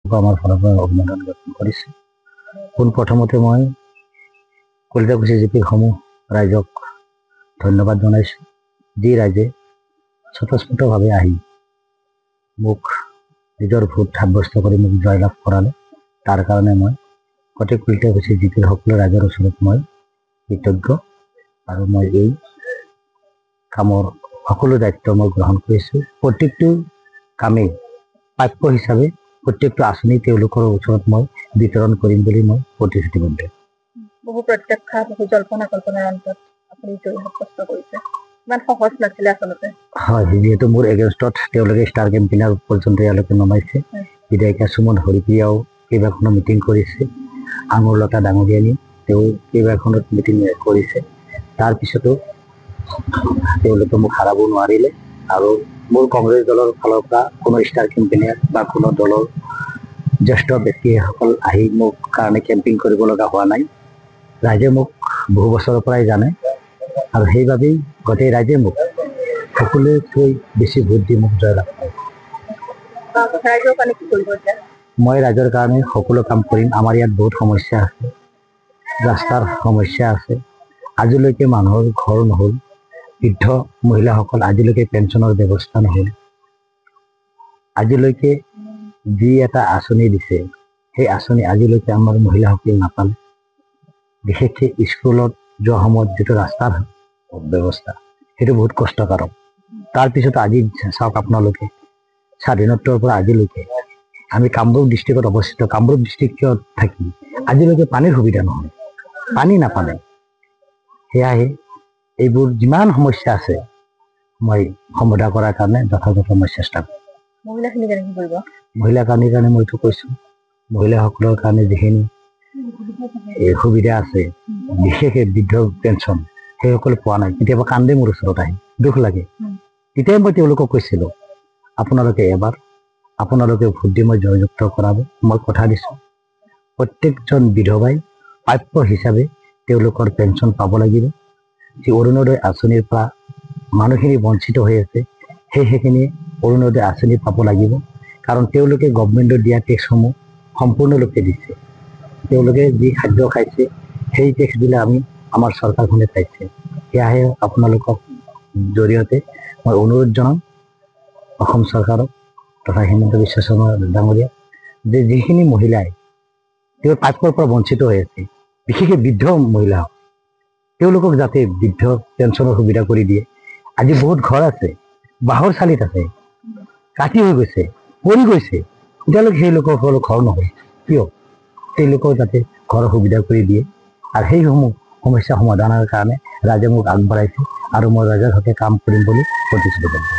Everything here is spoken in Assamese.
আমাৰ ফলাফল অভিনন্দন জ্ঞাপন কৰিছোঁ। পোনপ্ৰথমতে মই কলিতাকুছি জিপিৰ সমূহ ৰাইজক ধন্যবাদ জনাইছোঁ, যি ৰাইজে স্বতঃস্ফূৰ্তভাৱে আহি মোক নিজৰ ভোট সাব্যস্ত কৰি মোক জয়লাভ কৰালে। তাৰ কাৰণে মই গোটেই কলিতাকুছি জিপিৰ সকলো ৰাইজৰ ওচৰত মই কৃতজ্ঞ। আৰু মই এই কামৰ সকলো দায়িত্ব মই গ্ৰহণ কৰিছোঁ। প্ৰত্যেকটো কামেই প্ৰাপ্য হিচাপে প্ৰত্যেকটো আঁচনি তেওঁলোকৰ ওচৰত মই বিতৰণ কৰিম বুলি মই প্ৰতিশ্ৰুতিবদ্ধ। বহু প্ৰত্যাখ্যা বহু জল্পনা কল্পনাৰ অন্তত আপুনি জয়ী সাব্যস্ত কৰিছে, ইমান সহজ নাছিলে আচলতে। হয়, যিহেতু মোৰ এগেইনষ্টত তেওঁলোকে ষ্টাৰ কেম্পেইনাৰ পৰ্যন্ত ইয়ালৈকে নমাইছে। বিধায়িকা সুমন হৰিপ্ৰিয়াও কেইবাখনো মিটিং কৰিছে, আঙুৰলতা ডাঙৰীয়ানী তেওঁ কেইবাখনত মিটিং কৰিছে। তাৰপিছতো তেওঁলোকে মোক হাৰাব নোৱাৰিলে। আৰু মোৰ কংগ্ৰেছ দলৰ ফালৰ পৰা কোনো ষ্টাৰ কেম্পেইনাৰ বা কোনো দলৰ জ্যেষ্ঠ ব্যক্তিসকল আহি মোক কাৰণে কেম্পিং কৰিব লগা হোৱা নাই। ৰাইজে মোক বহু বছৰৰ পৰাই জানে আৰু সেইবাবেই গোটেই ৰাইজে মোক সকলোতকৈ বেছি ভোট দি মোক জয়লাভ কৰে। মই ৰাইজৰ কাৰণে সকলো কাম কৰিম। আমাৰ ইয়াত বহুত সমস্যা আছে, ৰাস্তাৰ সমস্যা আছে। আজিলৈকে মানুহৰ ঘৰ নহ'ল, বৃদ্ধ মহিলাসকল আজিলৈকে পেঞ্চনৰ ব্যৱস্থা নহ'ল। আজিলৈকে যি এটা আঁচনি দিছে সেই আঁচনি আজিলৈকে আমাৰ মহিলাসকলে নাপালে। বিশেষকৈ স্কুলত যোৱা সময়ত যিটো ৰাস্তাৰ ব্যৱস্থা সেইটো বহুত কষ্টকাৰক। তাৰপিছত আজি চাওক আপোনালোকে, স্বাধীনোত্তৰ পৰা আজিলৈকে আমি কামৰূপ ডিষ্ট্ৰিক্টত অৱস্থিত, কামৰূপ ডিষ্ট্ৰিক্টত থাকি আজিলৈকে পানীৰ সুবিধা নহয়, পানী নাপালে। সেয়াহে এইবোৰ যিমান সমস্যা আছে মই সমাধান কৰাৰ কাৰণে যথাযথ মই চেষ্টা কৰিম। মহিলাৰ কাৰণে মইতো কৈছোঁ, মহিলাসকলৰ কাৰণে যিখিনি সুবিধা আছে, বিশেষকৈ বৃদ্ধ পেঞ্চন সেইসকলে পোৱা নাই। কেতিয়াবা কান্দে মোৰ ওচৰত আহি, দুখ লাগে। তেতিয়াই মই তেওঁলোকক কৈছিলোঁ, আপোনালোকে ভোট দি মই জয়যুক্ত কৰাব। মই কথা দিছোঁ প্ৰত্যেকজন বিধৱাই প্ৰাপ্য হিচাপে তেওঁলোকৰ পেঞ্চন পাব লাগিব। যি অৰুণোদয় আঁচনিৰ পৰা মানুহখিনি বঞ্চিত হৈ আছে সেইখিনি অৰুণোদয় আঁচনি পাব লাগিব। কাৰণ তেওঁলোকে গভমেণ্টত দিয়া টেক্সসমূহ সম্পূৰ্ণৰূপে দিছে। তেওঁলোকে যি খাদ্য খাইছে সেই টেক্সবিলাক আমাৰ চৰকাৰখনে পাইছে। সেয়াহে আপোনালোকক জৰিয়তে মই অনুৰোধ জনাম অসম চৰকাৰক তথা হিমন্ত বিশ্ব শৰ্মা ডাঙৰীয়া, যে যিখিনি মহিলাই তেওঁৰ প্ৰাপ্যৰ পৰা বঞ্চিত হৈ আছে, বিশেষকৈ বৃদ্ধ মহিলাসকল, তেওঁলোকক যাতে বৃদ্ধ পেঞ্চনৰ সুবিধা কৰি দিয়ে। আজি বহুত ঘৰ আছে বাঁহৰ চালিত আছে, কাটি হৈ গৈছে, পৰি গৈছে, এতিয়ালৈকে সেই লোকসকলৰ ঘৰ নহয়। কিয়? তেওঁলোকক যাতে ঘৰৰ সুবিধা কৰি দিয়ে। আৰু সেইসমূহ সমস্যা সমাধানৰ কাৰণে ৰাইজে মোক আগবঢ়াইছে আৰু মই ৰাইজৰ হকে কাম কৰিম বুলি প্ৰতিশ্ৰুতিবদ্ধ।